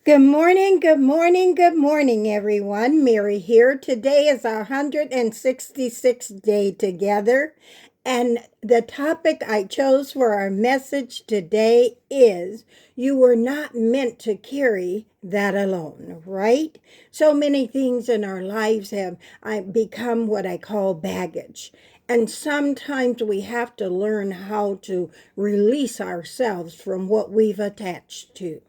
Good morning, good morning, good morning, everyone. Mary here. Today is our 166th day together. And the topic I chose for our message today is you were not meant to carry that alone, right? So many things in our lives have become what I call baggage. And sometimes we have to learn how to release ourselves from what we've attached to.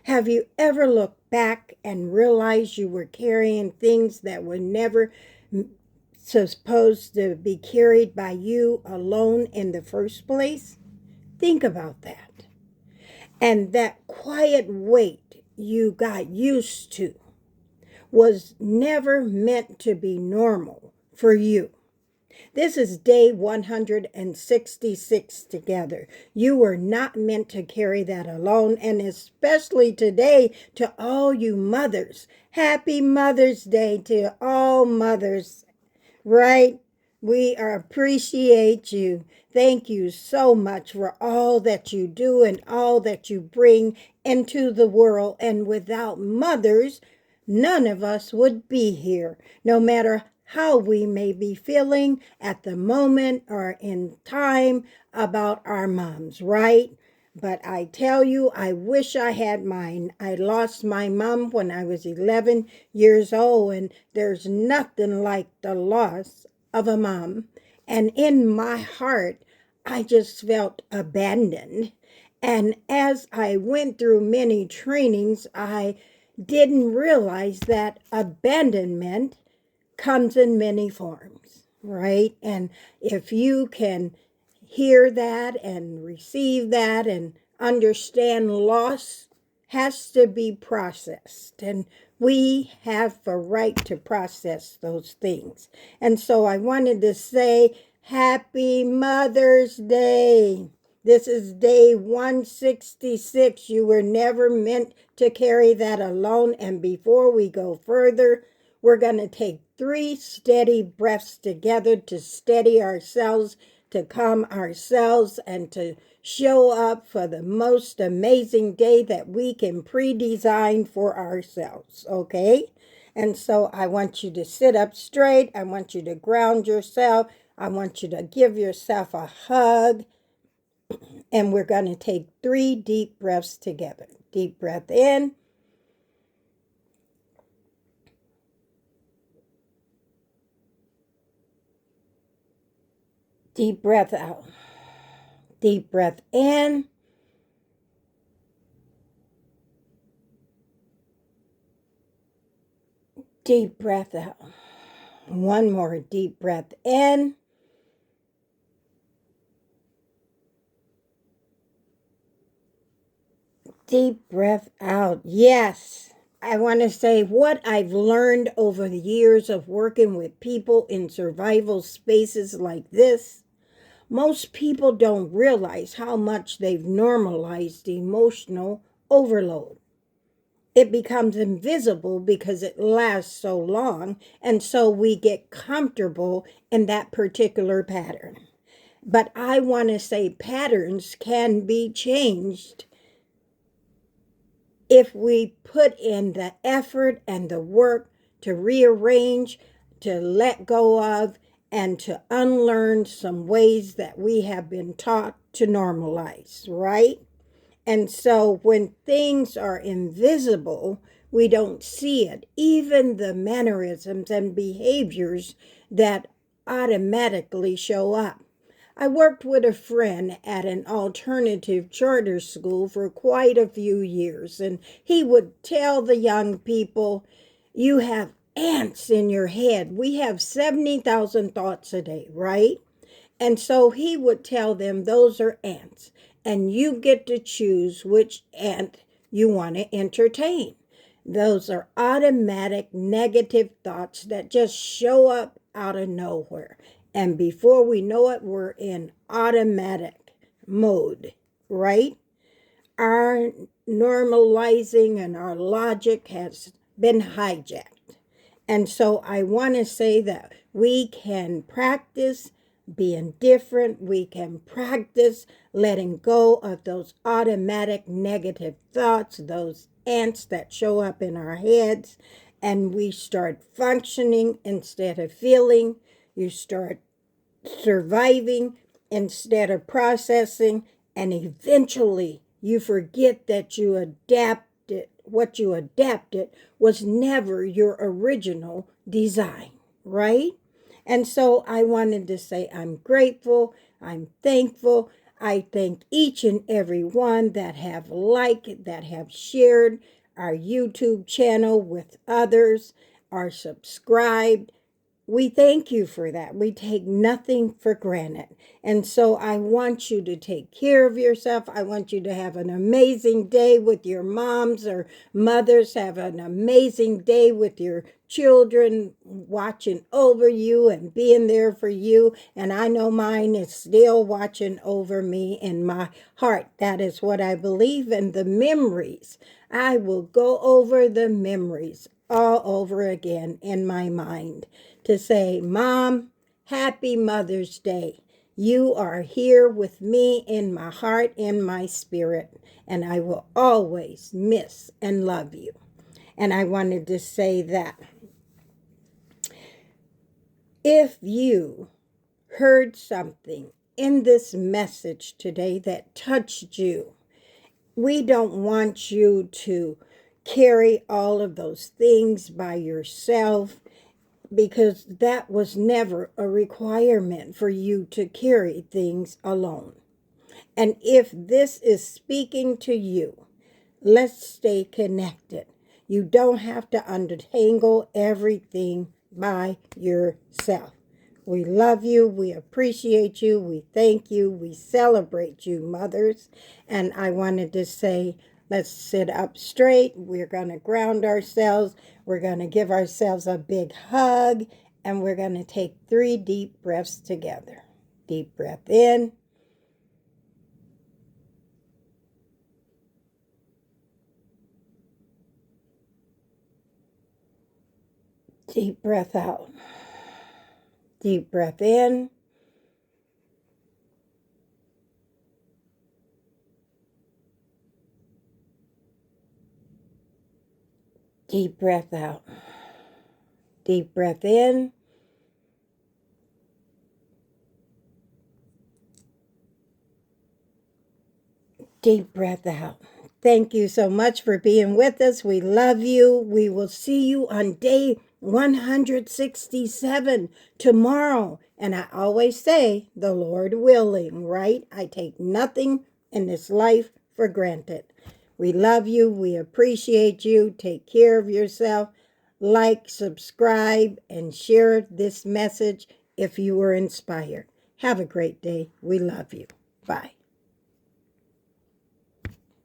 Have you ever looked back and realized you were carrying things that were never supposed to be carried by you alone in the first place? Think about that. And that quiet weight you got used to was never meant to be normal for you. This is day 166 together. You were not meant to carry that alone, and especially today to all you mothers. Happy Mother's Day to all mothers, right? We appreciate you. Thank you so much for all that you do and all that you bring into the world. And without mothers, none of us would be here, no matter how we may be feeling at the moment or in time about our moms, right? But I tell you, I wish I had mine. I lost my mom when I was 11 years old, and there's nothing like the loss of a mom. And in my heart, I just felt abandoned. And as I went through many trainings, I didn't realize that abandonment comes in many forms, right? And if you can hear that and receive that and understand loss has to be processed, and we have a right to process those things. And so I wanted to say happy Mother's Day. This is day 166. You were never meant to carry that alone. And before we go further, we're going to take 3 steady breaths together to steady ourselves, to calm ourselves, and to show up for the most amazing day that we can pre-design for ourselves, okay? And so I want you to sit up straight. I want you to ground yourself. I want you to give yourself a hug. And we're going to take 3 deep breaths together. Deep breath in. Deep breath out. Deep breath in. Deep breath out. One more deep breath in. Deep breath out. Yes. I want to say what I've learned over the years of working with people in survival spaces like this. Most people don't realize how much they've normalized emotional overload. It becomes invisible because it lasts so long, and so we get comfortable in that particular pattern. But I want to say patterns can be changed if we put in the effort and the work to rearrange, to let go of, and to unlearn some ways that we have been taught to normalize, right? And so when things are invisible, we don't see it. Even the mannerisms and behaviors that automatically show up. I worked with a friend at an alternative charter school for quite a few years, and he would tell the young people, you have ants in your head. We have 70,000 thoughts a day, right? And so he would tell them those are ants, and you get to choose which ant you want to entertain. Those are automatic negative thoughts that just show up out of nowhere. And before we know it, we're in automatic mode, right? Our normalizing and our logic has been hijacked. And so I want to say that we can practice being different. We can practice letting go of those automatic negative thoughts, those ants that show up in our heads, and we start functioning instead of feeling. You start surviving instead of processing, and eventually you forget that you adapted. What you adapted was never your original design, right? And so I wanted to say I'm grateful, I'm thankful. I thank each and every one that have liked, that have shared our YouTube channel with others, are subscribed. We thank you for that. We take nothing for granted. And so I want you to take care of yourself. I want you to have an amazing day with your moms or mothers. Have an amazing day with your children, watching over you and being there for you. And I know mine is still watching over me in my heart. That is what I believe. And the memories, I will go over the memories all over again in my mind to say, Mom, happy Mother's Day. You are here with me in my heart, in my spirit, and I will always miss and love you. And I wanted to say that if you heard something in this message today that touched you, we don't want you to carry all of those things by yourself, because that was never a requirement for you to carry things alone. And if this is speaking to you, let's stay connected. You don't have to untangle everything by yourself. We love you. We appreciate you. We thank you. We celebrate you, mothers. And I wanted to say, let's sit up straight. We're going to ground ourselves. We're going to give ourselves a big hug. And we're going to take 3 deep breaths together. Deep breath in. Deep breath out. Deep breath in. Deep breath out. Deep breath in. Deep breath out. Thank you so much for being with us. We love you. We will see you on day 167 tomorrow. And I always say, the Lord willing, right? I take nothing in this life for granted. We love you. We appreciate you. Take care of yourself. Like, subscribe, and share this message if you were inspired. Have a great day. We love you. Bye.